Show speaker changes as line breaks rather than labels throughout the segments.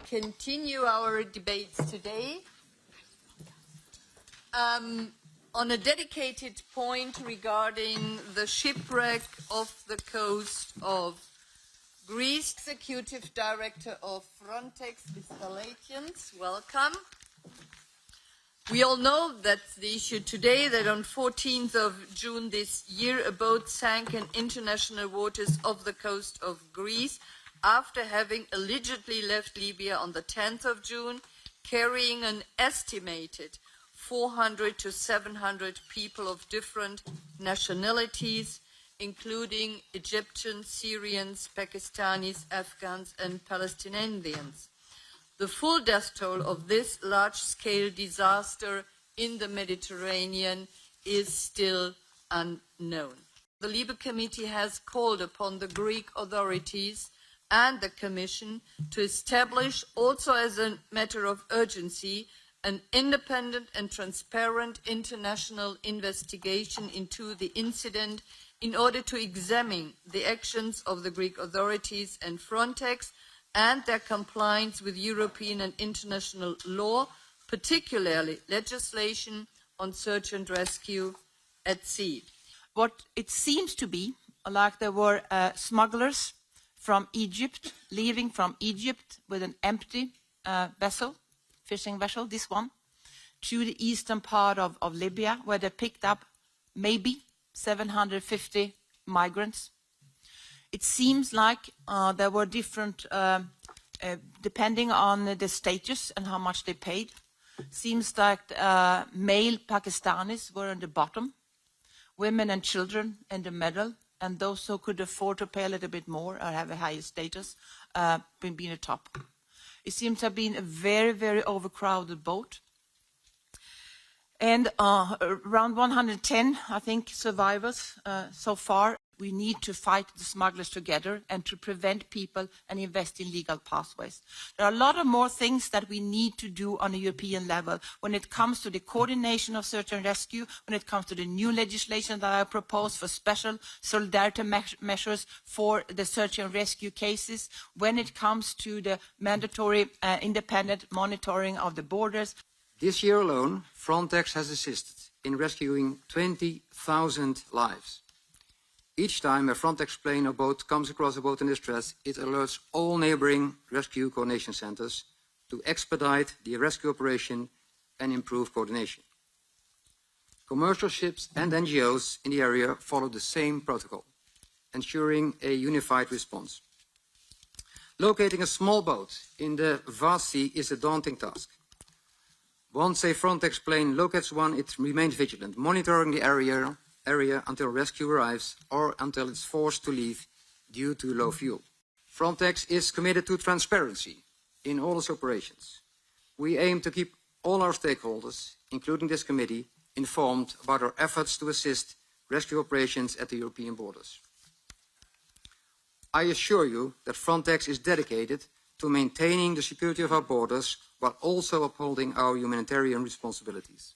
Continue our debates today on a dedicated point regarding the shipwreck off the coast of Greece. Executive Director of Frontex, Mr. LEIJTENS, welcome. We all know that the issue today that on 14th of June this year, a boat sank in international waters off the coast of Greece after having allegedly left Libya on the 10th of June, carrying an estimated 400 to 700 people of different nationalities, including Egyptians, Syrians, Pakistanis, Afghans, and Palestinians. The full death toll of this large-scale disaster in the Mediterranean is still unknown. The LIBE Committee has called upon the Greek authorities and the Commission to establish, also as a matter of urgency, an independent and transparent international investigation into the incident in order to examine the actions of the Greek authorities and Frontex and their compliance with European and international law, particularly legislation on search and rescue at sea.
What it seems to be, like there were smugglers from Egypt, leaving from Egypt with an empty vessel, fishing vessel, this one, to the eastern part of Libya, where they picked up maybe 750 migrants. It seems like there were different, depending on the status and how much they paid. Seems like male Pakistanis were on the bottom, women and children in the middle, and those who could afford to pay a little bit more or have a higher status being the top. It seems to have been a very, very overcrowded boat. And around 110, I think, survivors so far. We need to fight the smugglers together and to prevent people and invest in legal pathways. There are a lot of more things that we need to do on a European level when it comes to the coordination of search and rescue, when it comes to the new legislation that I propose for special solidarity measures for the search and rescue cases, when it comes to the mandatory independent monitoring of the borders.
This year alone, Frontex has assisted in rescuing 20,000 lives. Each time a Frontex plane or boat comes across a boat in distress, it alerts all neighboring rescue coordination centers to expedite the rescue operation and improve coordination. Commercial ships and NGOs in the area follow the same protocol, ensuring a unified response. Locating a small boat in the vast sea is a daunting task. Once a Frontex plane locates one, it remains vigilant, monitoring the area until rescue arrives or until it's forced to leave due to low fuel. Frontex is committed to transparency in all its operations. We aim to keep all our stakeholders, including this committee, informed about our efforts to assist rescue operations at the European borders. I assure you that Frontex is dedicated to maintaining the security of our borders while also upholding our humanitarian responsibilities.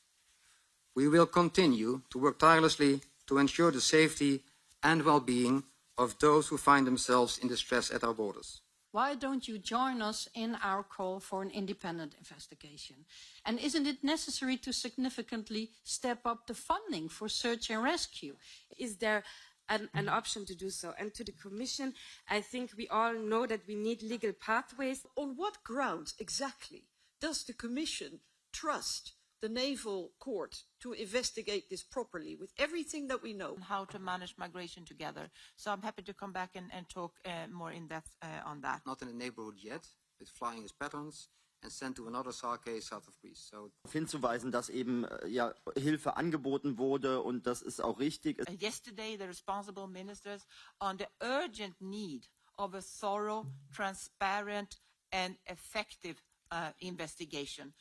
We will continue to work tirelessly to ensure the safety and well-being of those who find themselves in distress at our borders.
Why don't you join us in our call for an independent investigation? And isn't it necessary to significantly step up the funding for search and rescue?
Is there an option to do so? And to the Commission, I think we all know that we need legal pathways.
On what grounds exactly does the Commission trust the Naval Court to investigate this properly with everything that we know?
How to manage migration together. So I'm happy to come back and talk more in depth on that.
Not in the neighborhood yet, with flying as patterns and sent to another SAR case south of Greece. So
hinzuweisen, dass eben ja, Hilfe angeboten wurde, und das ist auch richtig.
Yesterday, the responsible ministers on the urgent need of a thorough, transparent and effective investigation.